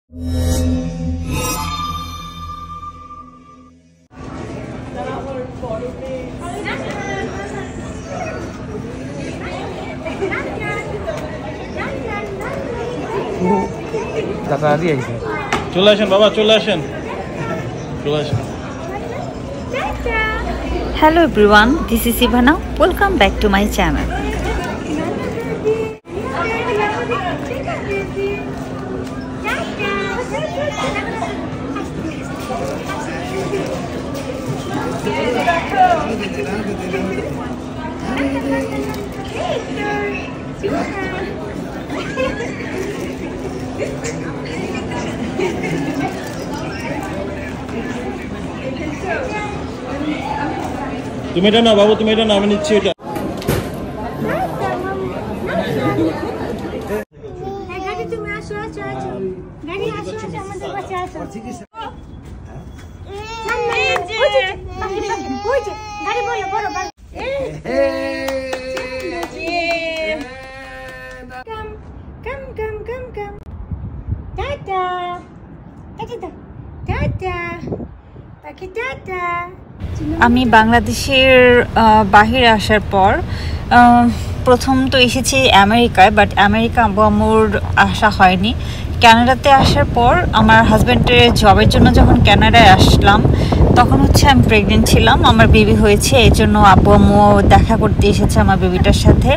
চলে আসেন বাবা, চলে আসেন। Hello everyone, this is Ivana. Welcome back to my channel. তুমি এটা না বাবু, তুমি এটা না, আমি নিচ্ছি এটা। আমি বাংলাদেশের বাহিরে আসার পর প্রথম তো এসেছি আমেরিকায়, বাট আমেরিকা আব্বু আম্মুর আসা হয়নি। কানাডাতে আসার পর আমার হাজব্যান্ডের জবের জন্য যখন কানাডায় আসলাম তখন হচ্ছে আমি প্রেগনেন্ট ছিলাম, আমার বেবি হয়েছে। এই জন্য আব্বু আম্মু দেখা করতে এসেছে আমার বেবিটার সাথে।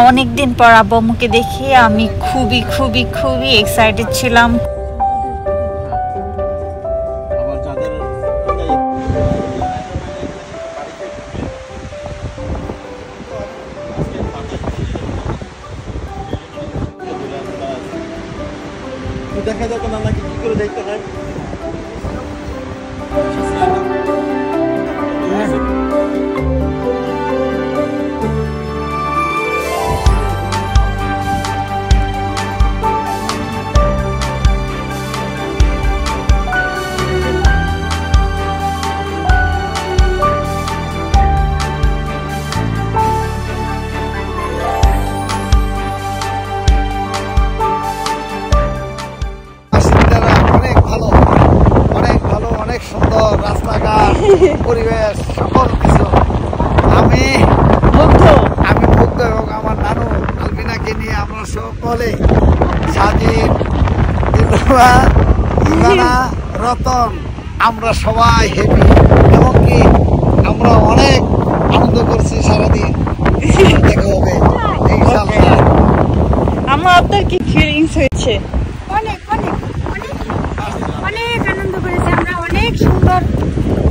অনেক দিন পর আব্বু আম্মুকে দেখে আমি খুবই খুবই খুবই এক্সাইটেড ছিলাম। দেখা যাবে না নাকি কি করে দেখতে হয়? পরিবেশ সকল কিছু আমি মুগ্ধ এবং আমার নানু আলবিনাকে নিয়ে আমরা সকলে সাজিদ, দিলরুবা, ইভানা, রতন আমরা সবাই হ্যাপি, এমনকি আমরা অনেক আনন্দ করছি সারাদিন। দেখা হবে ইনশাআল্লাহ। আমার আপনার কি ফিলিংস হয়েছে? অনেক অনেক অনেক অনেক আনন্দ করেছি আমরা, অনেক সুন্দর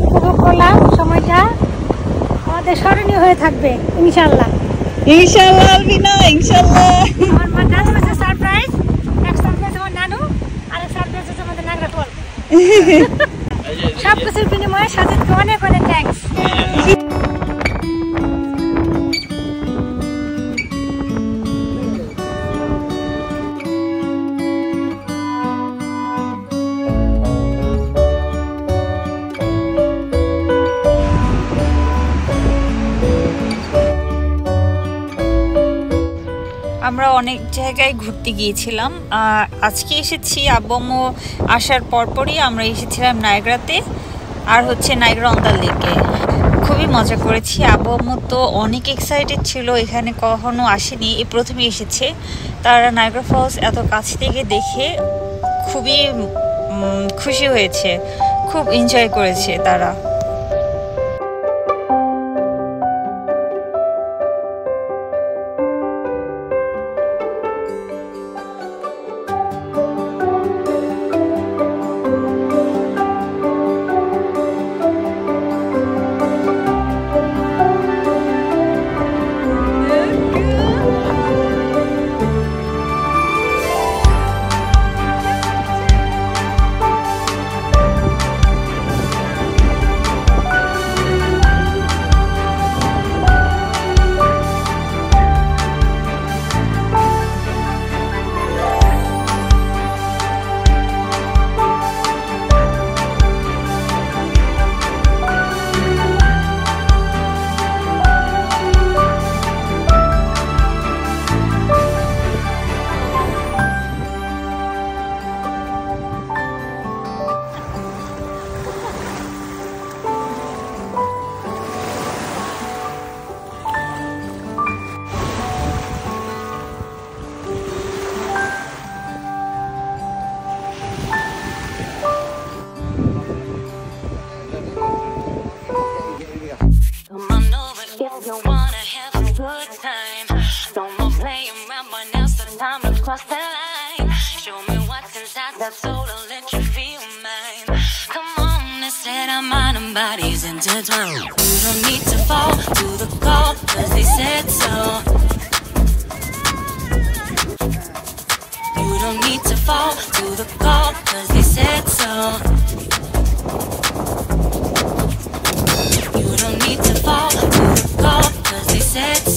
উপভোগ করলাম। সময়টা আমাদের স্মরণীয় হয়ে থাকবে ইনশাআল্লাহ। ইনশাআল্লাহ আলবিনা, ইনশাআল্লাহ। আমার নানু হচ্ছে সারপ্রাইজ, এক সারপ্রাইজ আমার নানু, আরেক সারপ্রাইজ হচ্ছে আমাদের নাগরা ফল। সব কিছুর বিনিময়ে সাজিদকে অনেক অনেক থ্যাঙ্কস। আমরা অনেক জায়গায় ঘুরতে গিয়েছিলাম। আজকে এসেছি আব্বু আম্মু আসার পরপরই আমরা এসেছিলাম নায়গ্রাতে, আর হচ্ছে নায়গ্রা অন দ্য লেকে। খুবই মজা করেছি। আব্বু আম্মু তো অনেক এক্সাইটেড ছিল, এখানে কখনো আসেনি, এই প্রথমে এসেছে। তারা নায়গ্রা ফলস এত কাছ থেকে দেখে খুবই খুশি হয়েছে, খুব এনজয় করেছে তারা। got that soul, don't let you feel mine. Come on, they said our mind and bodies intertwined. You don't need to fall to the call, cause they said so. You don't need to fall to the call, cause they said so. You don't need to fall to the call, cause they said so.